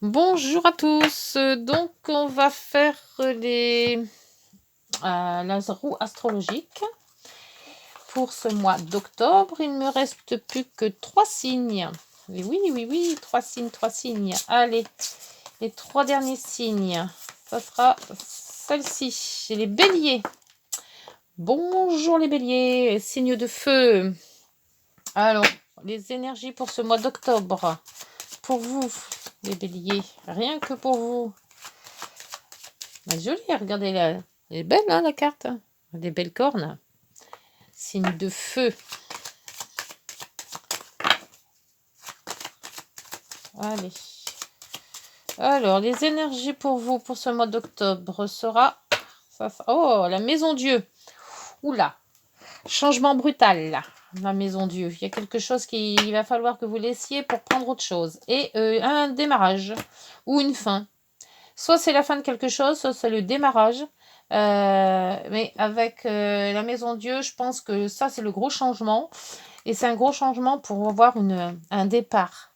Bonjour à tous. Donc, on va faire la roue astrologique pour ce mois d'octobre. Il ne me reste plus que 3 signes. Et oui, 3 signes, 3 signes. Allez, les 3 derniers signes. Ça sera celle-ci. C'est les béliers. Bonjour les béliers, signes de feu. Alors, les énergies pour ce mois d'octobre. Pour vous, les béliers, rien que pour vous. Elle est jolie, regardez, elle est belle, hein, la carte. Des belles cornes. Signe de feu. Allez. Alors, les énergies pour vous, pour ce mois d'octobre, sera... Oh, la maison Dieu. Oula. Changement brutal, là. La maison Dieu. Il y a quelque chose qu'il va falloir que vous laissiez pour prendre autre chose. Et un démarrage. Ou une fin. Soit c'est la fin de quelque chose, soit c'est le démarrage. Mais avec la maison Dieu, je pense que ça, c'est le gros changement. Et c'est un gros changement pour avoir un départ.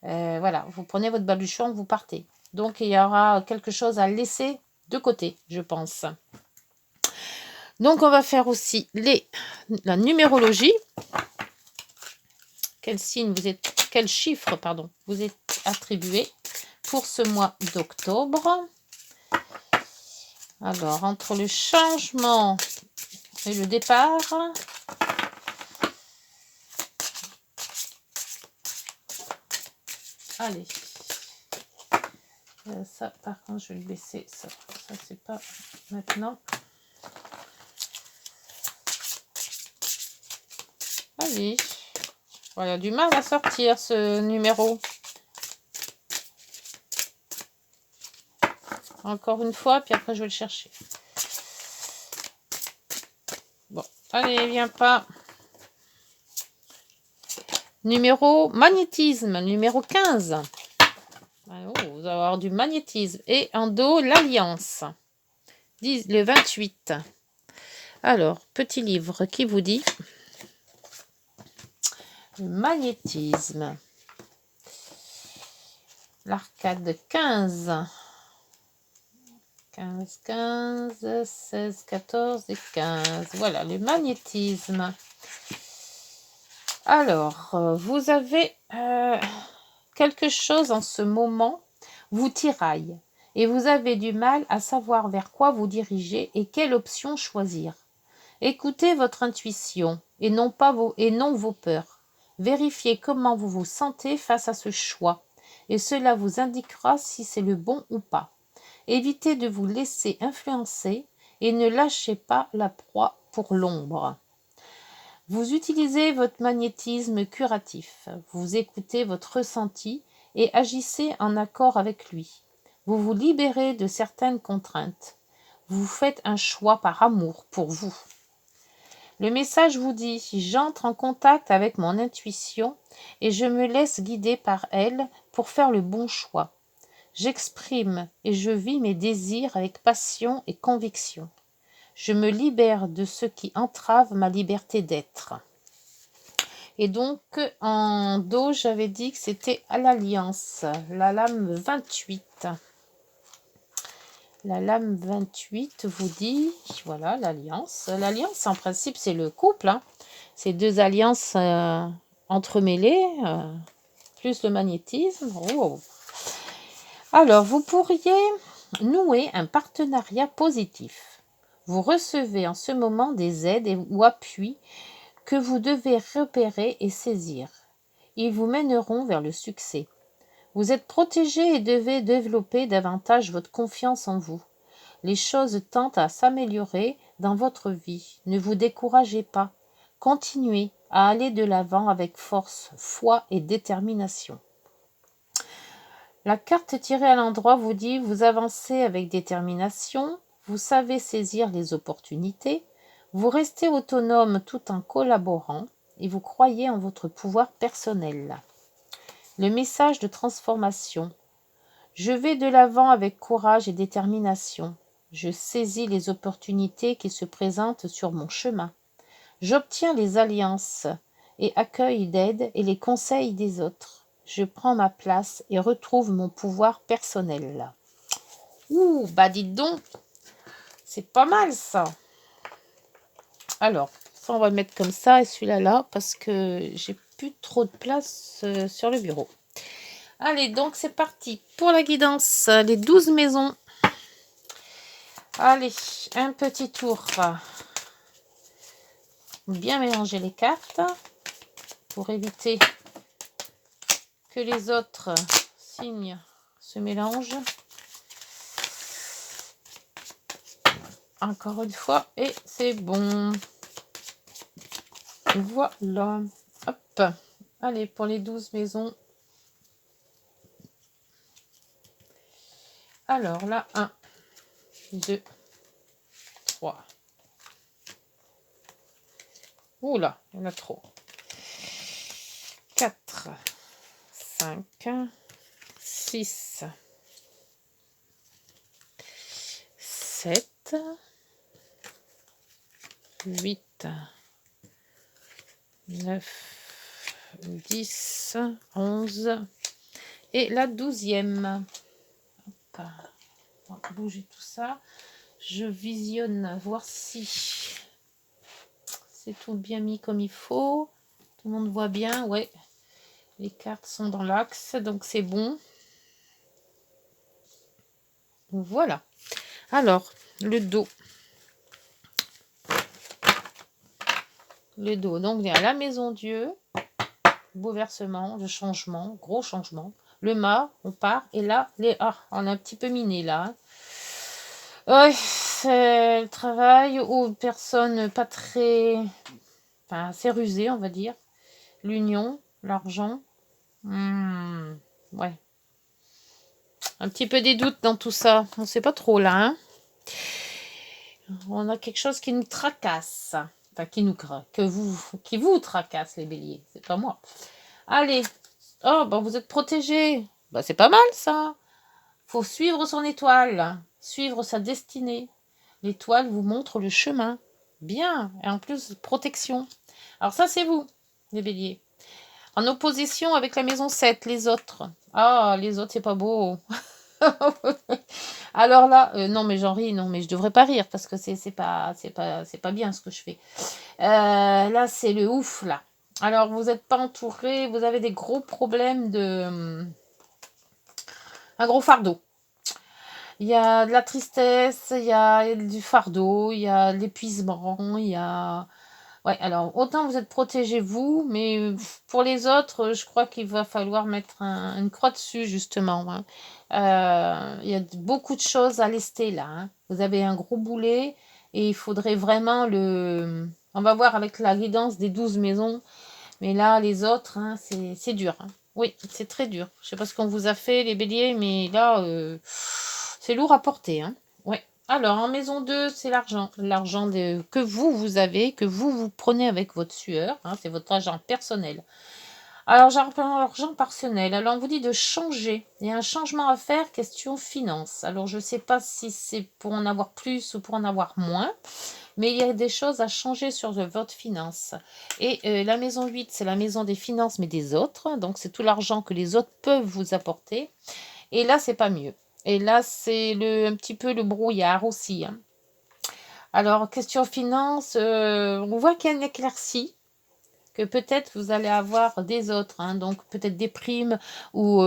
Voilà, vous prenez votre baluchon, vous partez. Donc, il y aura quelque chose à laisser de côté, je pense. Donc, on va faire aussi la numérologie. Quel signe vous êtes, quel chiffre, pardon, vous êtes attribué pour ce mois d'octobre. Alors, entre le changement et le départ, allez. Ça, par contre, je vais le baisser. Ça c'est pas maintenant. Allez. Voilà, du mal à sortir ce numéro. Encore une fois, puis après je vais le chercher. Bon, allez, viens pas. Numéro magnétisme, numéro 15. Oh, vous allez avoir du magnétisme. Et en dos, l'alliance. Le 28. Alors, petit livre qui vous dit le magnétisme. L'arcade 15. 15, 16, 14 et 15. Voilà, le magnétisme. Alors, vous avez quelque chose en ce moment vous tiraille et vous avez du mal à savoir vers quoi vous diriger et quelle option choisir. Écoutez votre intuition et non vos peurs. Vérifiez comment vous vous sentez face à ce choix et cela vous indiquera si c'est le bon ou pas. Évitez de vous laisser influencer et ne lâchez pas la proie pour l'ombre. Vous utilisez votre magnétisme curatif. Vous écoutez votre ressenti et agissez en accord avec lui. Vous vous libérez de certaines contraintes. Vous faites un choix par amour pour vous. Le message vous dit « J'entre en contact avec mon intuition et je me laisse guider par elle pour faire le bon choix. J'exprime et je vis mes désirs avec passion et conviction. Je me libère de ce qui entrave ma liberté d'être. » Et donc, en dos, j'avais dit que c'était à l'Alliance, la lame 28. La lame 28 vous dit, voilà, l'Alliance. L'Alliance, en principe, c'est le couple. Hein. C'est deux alliances entremêlées, plus le magnétisme. Oh. Alors, vous pourriez nouer un partenariat positif. Vous recevez en ce moment des aides ou appuis que vous devez repérer et saisir. Ils vous mèneront vers le succès. Vous êtes protégé et devez développer davantage votre confiance en vous. Les choses tendent à s'améliorer dans votre vie. Ne vous découragez pas. Continuez à aller de l'avant avec force, foi et détermination. La carte tirée à l'endroit vous dit « Vous avancez avec détermination, vous savez saisir les opportunités, vous restez autonome tout en collaborant et vous croyez en votre pouvoir personnel. » Le message de transformation. Je vais de l'avant avec courage et détermination. Je saisis les opportunités qui se présentent sur mon chemin. J'obtiens les alliances et accueille l'aide et les conseils des autres. je prends ma place et retrouve mon pouvoir personnel. Ouh, bah dites donc, c'est pas mal ça. Alors, ça on va le mettre comme ça et celui-là là parce que j'ai plus trop de place sur le bureau. Allez, donc c'est parti pour la guidance, les 12 maisons. Allez, un petit tour. Bien mélanger les cartes pour éviter que les autres signes se mélangent. Encore une fois, et c'est bon. Voilà. Hop. Allez, pour les 12 maisons. Alors là, 1, 2, 3. Oula, il y en a trop. 4, 5, 6, 7, 8, 9, 10, 11 et la 12e. Hop. On va bouger tout ça. Je visionne, voir si c'est tout bien mis comme il faut. Tout le monde voit bien, ouais. Les cartes sont dans l'axe, donc c'est bon. Voilà. Alors, le dos. Le dos, donc il y a la maison Dieu, bouleversement, le changement, gros changement. Le mât, on part, et là, on a un petit peu miné là. Ouais, c'est le travail aux personnes pas très... Enfin, assez rusées, on va dire. L'union, l'argent. Ouais. Un petit peu des doutes dans tout ça. On sait pas trop là, hein. On a quelque chose qui nous tracasse. Enfin, qui vous tracasse, les béliers. C'est pas moi. Allez. Oh, bah vous êtes protégés. Bah c'est pas mal ça. Faut suivre son étoile. Suivre sa destinée. L'étoile vous montre le chemin. Bien. Et en plus, protection. Alors ça, c'est vous, les béliers. En opposition avec la maison 7, les autres. Ah, les autres, c'est pas beau. Alors là, non mais j'en ris, non mais je devrais pas rire parce que c'est pas bien ce que je fais. Là c'est le ouf là. Alors vous n'êtes pas entouré, vous avez des gros problèmes de un gros fardeau. Il y a de la tristesse, il y a du fardeau, il y a de l'épuisement, il y a ouais, alors autant vous êtes protégés vous, mais pour les autres, je crois qu'il va falloir mettre une croix dessus justement, hein. Il y a beaucoup de choses à lester là, hein. Vous avez un gros boulet et il faudrait vraiment le... On va voir avec la guidance des 12 maisons, mais là les autres, hein, c'est dur, hein. Oui, c'est très dur. Je sais pas ce qu'on vous a fait les béliers, mais là, c'est lourd à porter, hein. Ouais. Alors, en maison 2, c'est l'argent. L'argent que vous avez, que vous prenez avec votre sueur, hein, c'est votre argent personnel. Alors, l'argent personnel. Alors, on vous dit de changer. Il y a un changement à faire, question finance. Alors, je ne sais pas si c'est pour en avoir plus ou pour en avoir moins, mais il y a des choses à changer sur votre finance. Et la maison 8, c'est la maison des finances, mais des autres. Donc, c'est tout l'argent que les autres peuvent vous apporter. Et là, c'est pas mieux. Et là, c'est un petit peu le brouillard aussi, hein. Alors, question finance, on voit qu'il y a une éclaircie, que peut-être vous allez avoir des autres, hein, donc peut-être des primes, ou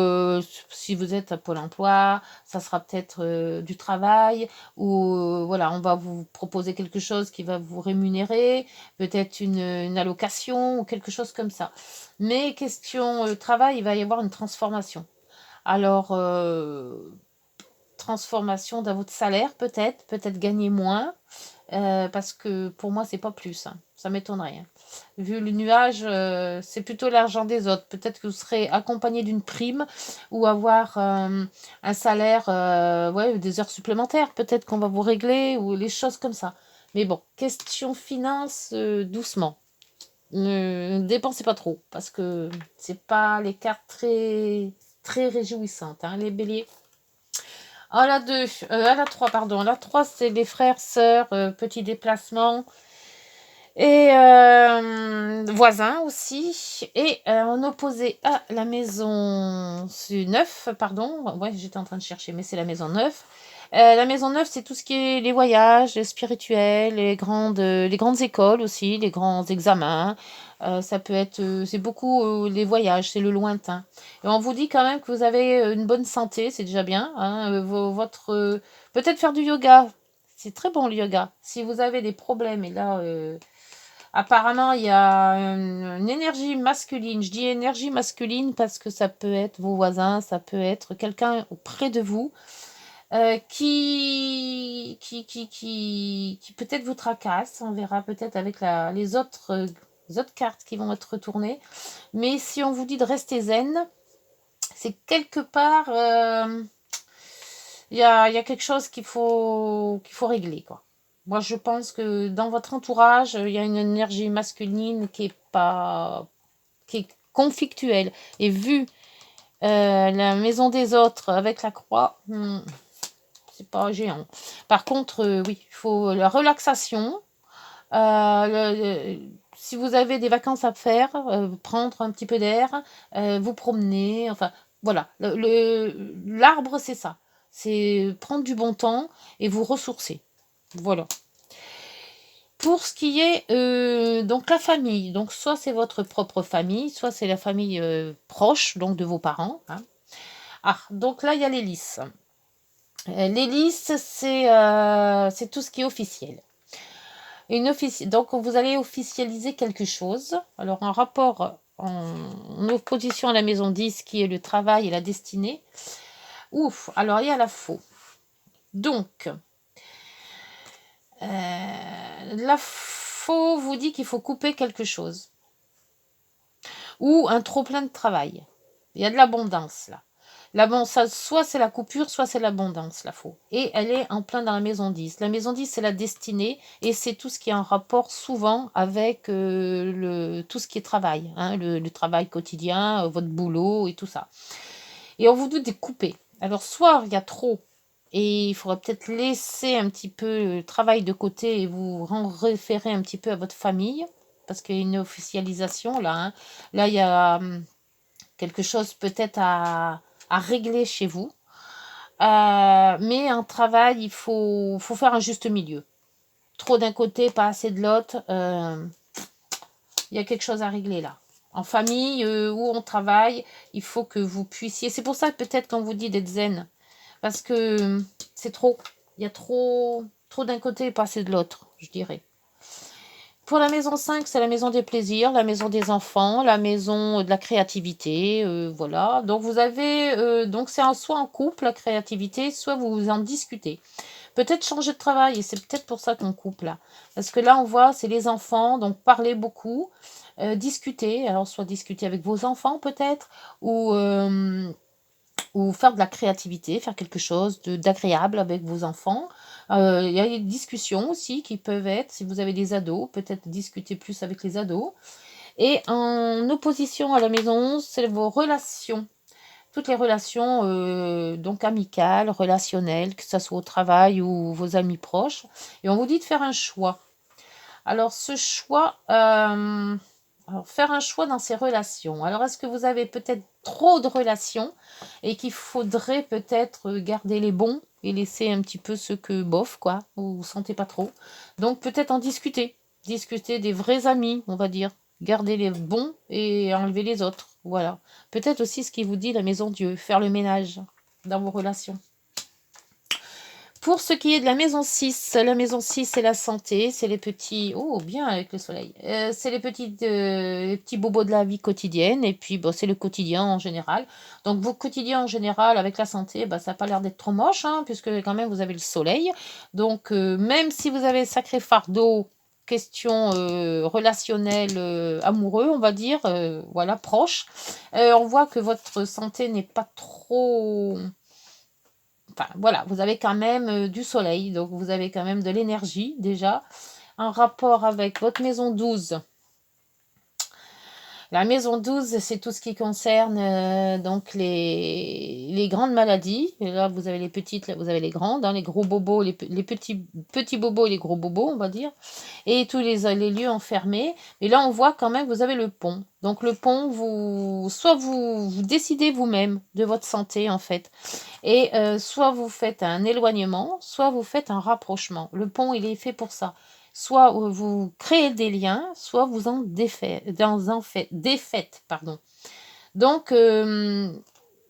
si vous êtes à Pôle emploi, ça sera peut-être du travail, ou voilà, on va vous proposer quelque chose qui va vous rémunérer, peut-être une allocation, ou quelque chose comme ça. Mais question travail, il va y avoir une transformation. Alors, transformation dans votre salaire, peut-être gagner moins, parce que pour moi, c'est pas plus, hein. Ça m'étonnerait, hein. Vu le nuage, c'est plutôt l'argent des autres. Peut-être que vous serez accompagné d'une prime ou avoir un salaire, ouais, des heures supplémentaires. Peut-être qu'on va vous régler ou les choses comme ça. Mais bon, question finance, doucement. Ne dépensez pas trop parce que c'est pas les cartes très réjouissantes, hein, les béliers. À la 2, à la 3, pardon. La 3, c'est les frères, sœurs, petits déplacements. Et voisin aussi. Et en opposé à la maison 9, pardon. Ouais, j'étais en train de chercher, mais c'est la maison 9. La maison 9, c'est tout ce qui est les voyages, les spirituels, les grandes écoles aussi, les grands examens. Ça peut être, c'est beaucoup les voyages, c'est le lointain. Et on vous dit quand même que vous avez une bonne santé, c'est déjà bien. Hein, peut-être faire du yoga, c'est très bon le yoga. Si vous avez des problèmes, et là, apparemment, il y a une énergie masculine. Je dis énergie masculine parce que ça peut être vos voisins, ça peut être quelqu'un auprès de vous qui peut-être vous tracasse. On verra peut-être avec les autres cartes qui vont être retournées. Mais si on vous dit de rester zen, c'est quelque part, il y a quelque chose qu'il faut régler, quoi. Moi, je pense que dans votre entourage, il y a une énergie masculine qui est conflictuelle. Et vu la maison des autres avec la croix, c'est pas géant. Par contre, oui, il faut la relaxation. Si vous avez des vacances à faire, prendre un petit peu d'air, vous promener, enfin, voilà. L'arbre, c'est ça. C'est prendre du bon temps et vous ressourcer. Voilà. Pour ce qui est donc la famille, donc soit c'est votre propre famille, soit c'est la famille proche, donc de vos parents. Hein. Ah, donc là, il y a les lys. Les lys, c'est tout ce qui est officiel. Donc, vous allez officialiser quelque chose. Alors, un rapport en opposition à la maison 10, qui est le travail et la destinée. Ouf, alors il y a la faux. Donc, la faux vous dit qu'il faut couper quelque chose. Ou un trop-plein de travail. Il y a de l'abondance, là. Soit c'est la coupure, soit c'est l'abondance, la faux. Et elle est en plein dans la maison 10. La maison 10, c'est la destinée et c'est tout ce qui est en rapport souvent avec tout ce qui est travail, hein, le travail quotidien, votre boulot et tout ça. Et on vous dit de couper. Alors, soit il y a trop et il faudrait peut-être laisser un petit peu le travail de côté et vous référer un petit peu à votre famille parce qu'il y a une officialisation là. Hein. Là, il y a quelque chose peut-être à régler chez vous. Mais un travail, il faut faire un juste milieu. Trop d'un côté, pas assez de l'autre. Il y a quelque chose à régler là. En famille, où on travaille, il faut que vous puissiez... C'est pour ça que peut-être qu'on vous dit d'être zen. Parce que c'est trop. Il y a trop d'un côté et pas assez de l'autre, je dirais. Pour la maison 5, c'est la maison des plaisirs, la maison des enfants, la maison de la créativité, voilà. Donc vous avez, donc c'est soit en couple la créativité, soit vous en discutez. Peut-être changer de travail et c'est peut-être pour ça qu'on coupe là. Parce que là on voit c'est les enfants, donc parler beaucoup, discuter. Alors soit discuter avec vos enfants peut-être ou faire de la créativité, faire quelque chose d'agréable avec vos enfants. Il y a des discussions aussi qui peuvent être, si vous avez des ados, peut-être discuter plus avec les ados. Et en opposition à la maison 11, c'est vos relations. Toutes les relations donc amicales, relationnelles, que ce soit au travail ou vos amis proches. Et on vous dit de faire un choix. Alors ce choix, alors faire un choix dans ces relations. Alors est-ce que vous avez peut-être trop de relations et qu'il faudrait peut-être garder les bons et laisser un petit peu ceux que bof, quoi, vous sentez pas trop. Donc peut-être en discuter. Discuter des vrais amis, on va dire. Garder les bons et enlever les autres. Voilà. Peut-être aussi ce qui vous dit la maison Dieu, faire le ménage dans vos relations. Pour ce qui est de la maison 6 c'est la santé, c'est les petits... Oh, bien avec le soleil. C'est les petits bobos de la vie quotidienne, et puis bon, c'est le quotidien en général. Donc vos quotidiens en général, avec la santé, bah, ça n'a pas l'air d'être trop moche, hein, puisque quand même vous avez le soleil. Donc même si vous avez sacré fardeau, question relationnelle, amoureux, on va dire, voilà, proche, on voit que votre santé n'est pas trop... Enfin, voilà, vous avez quand même du soleil, donc vous avez quand même de l'énergie déjà. En rapport avec votre maison 12, La maison 12, c'est tout ce qui concerne donc les grandes maladies. Et là, vous avez les petites, là, vous avez les grandes, hein, les gros bobos, les petits bobos et les gros bobos, on va dire. Et tous les lieux enfermés. Et là, on voit quand même, vous avez le pont. Donc le pont, soit vous décidez vous-même de votre santé, en fait. Et soit vous faites un éloignement, soit vous faites un rapprochement. Le pont, il est fait pour ça. Soit vous créez des liens, soit vous en défaites, pardon. Donc,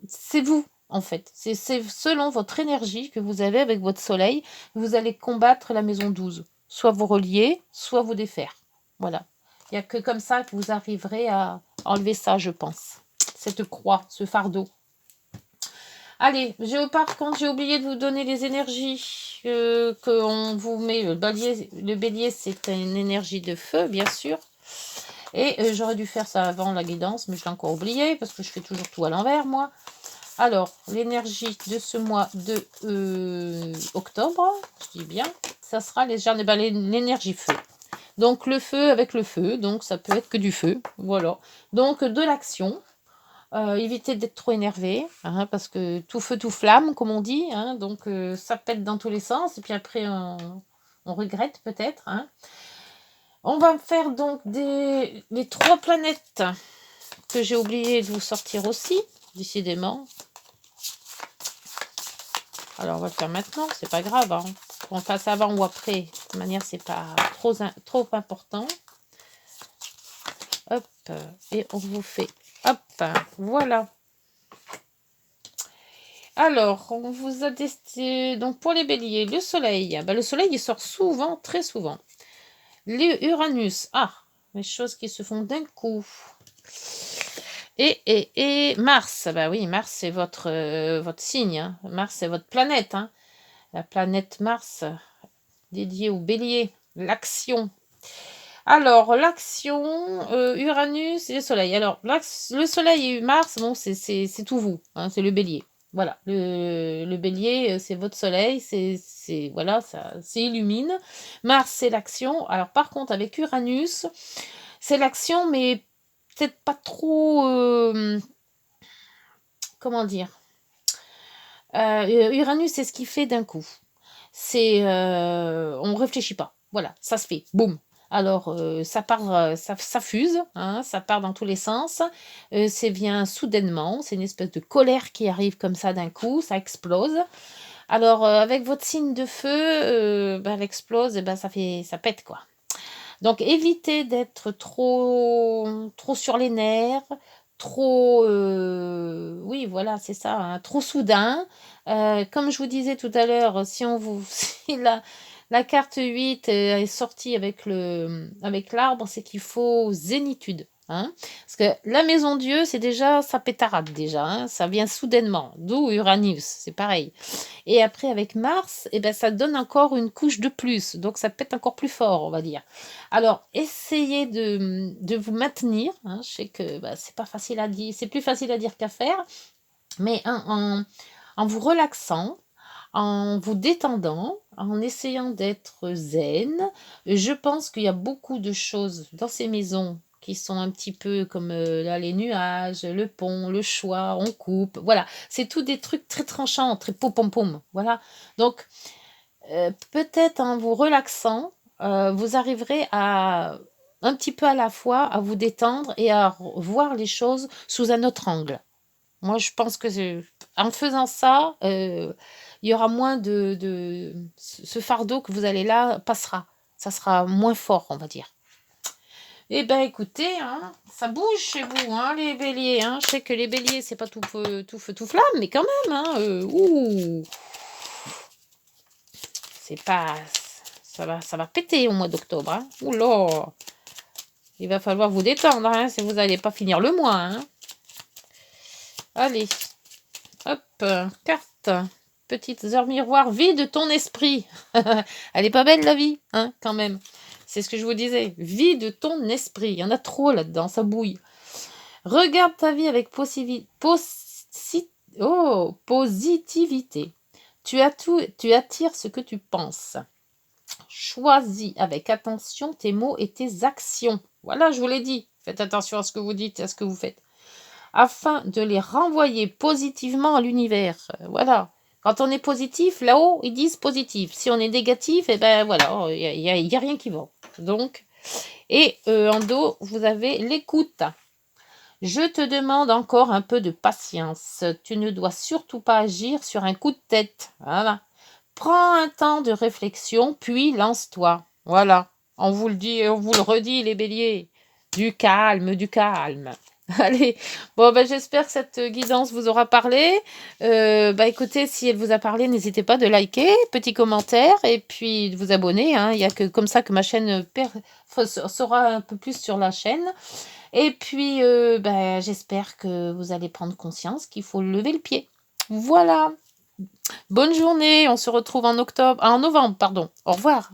c'est vous, en fait. C'est selon votre énergie que vous avez avec votre soleil, vous allez combattre la maison 12. Soit vous relier, soit vous défaire. Voilà. Il n'y a que comme ça que vous arriverez à enlever ça, je pense. Cette croix, ce fardeau. Allez, par contre, j'ai oublié de vous donner les énergies qu'on vous met. Le bélier, c'est une énergie de feu, bien sûr. Et j'aurais dû faire ça avant la guidance, mais je l'ai encore oublié parce que je fais toujours tout à l'envers, moi. Alors, l'énergie de ce mois de octobre, je dis bien, ça sera l'énergie feu. Donc, le feu avec le feu, donc ça peut être que du feu, voilà. Donc, de l'action. Évitez d'être trop énervé, hein, parce que tout feu, tout flamme, comme on dit. Hein, donc, ça pète dans tous les sens. Et puis après, on regrette peut-être. Hein. On va faire donc les 3 planètes que j'ai oublié de vous sortir aussi, décidément. Alors, on va le faire maintenant. C'est pas grave. Hein. Qu'on fasse avant ou après. De toute manière, c'est pas trop important. Hop. Et on vous fait. Hop. Voilà. Alors, on vous a testé. Donc, pour les béliers, le soleil. Le soleil, il sort souvent, très souvent. Uranus. Ah, les choses qui se font d'un coup. Et Mars. Oui, Mars, c'est votre signe. Hein. Mars, c'est votre planète. Hein. La planète Mars, dédiée au bélier. L'action. Alors, l'action, Uranus et le soleil. Alors, le soleil et Mars, bon, c'est tout vous. Hein, c'est le bélier. Voilà, le bélier, c'est votre soleil, voilà, ça illumine. Mars, c'est l'action. Alors, par contre, avec Uranus, c'est l'action, mais peut-être pas trop. Comment dire Uranus, c'est ce qui fait d'un coup. On réfléchit pas. Voilà, ça se fait. Boum. Alors, ça part, ça fuse, hein, ça part dans tous les sens. C'est vient soudainement. C'est une espèce de colère qui arrive comme ça d'un coup. Ça explose. Alors, avec votre signe de feu, elle explose, et ça pète quoi. Donc, évitez d'être trop sur les nerfs, trop, oui, voilà, c'est ça, hein, trop soudain. Comme je vous disais tout à l'heure, si la carte 8 est sortie avec l'arbre, c'est qu'il faut zénitude. Hein. Parce que la maison Dieu, c'est déjà, ça pétarade déjà, hein, ça vient soudainement, d'où Uranus, c'est pareil. Et après avec Mars, ça donne encore une couche de plus, donc ça pète encore plus fort, on va dire. Alors, essayez de vous maintenir, hein, je sais que c'est pas facile à dire, c'est plus facile à dire qu'à faire, mais en vous relaxant, en vous détendant, en essayant d'être zen. Je pense qu'il y a beaucoup de choses dans ces maisons qui sont un petit peu comme là, les nuages, le pont, le choix, on coupe. Voilà, c'est tout des trucs très tranchants, très pom-pom-pom. Voilà. Donc, peut-être en vous relaxant, vous arriverez à un petit peu à la fois à vous détendre et à voir les choses sous un autre angle. Moi, je pense que en faisant ça, il y aura moins ce fardeau que vous allez là passera. Ça sera moins fort, on va dire. Eh ben, écoutez, hein, ça bouge chez vous, hein, les béliers. Hein. Je sais que les béliers, c'est pas tout feu, tout flamme, mais quand même, hein, ouh, c'est pas, ça va péter au mois d'octobre. Hein. Oula, il va falloir vous détendre, hein, si vous n'allez pas finir le mois. Hein. Allez, hop, carte. Petites heures miroirs, vide ton esprit. Elle est pas belle la vie, hein, quand même. C'est ce que je vous disais. Vide ton esprit. Il y en a trop là-dedans, ça bouille. Regarde ta vie avec positivité. Tu attires ce que tu penses. Choisis avec attention tes mots et tes actions. Voilà, je vous l'ai dit. Faites attention à ce que vous dites, à ce que vous faites. Afin de les renvoyer positivement à l'univers. Voilà. Quand on est positif, là-haut, ils disent positif. Si on est négatif, eh ben voilà, il n'y a rien qui va. Donc, et en dos, vous avez l'écoute. Je te demande encore un peu de patience. Tu ne dois surtout pas agir sur un coup de tête. Voilà. Prends un temps de réflexion, puis lance-toi. Voilà. On vous le dit et on vous le redit, les béliers. Du calme, du calme. Allez, bon, ben, j'espère que cette guidance vous aura parlé. Écoutez, si elle vous a parlé, n'hésitez pas de liker, petit commentaire, et puis de vous abonner. Hein. Il n'y a que comme ça que ma chaîne sera un peu plus sur la chaîne. Et puis, j'espère que vous allez prendre conscience qu'il faut lever le pied. Voilà. Bonne journée. On se retrouve en novembre, pardon. Au revoir.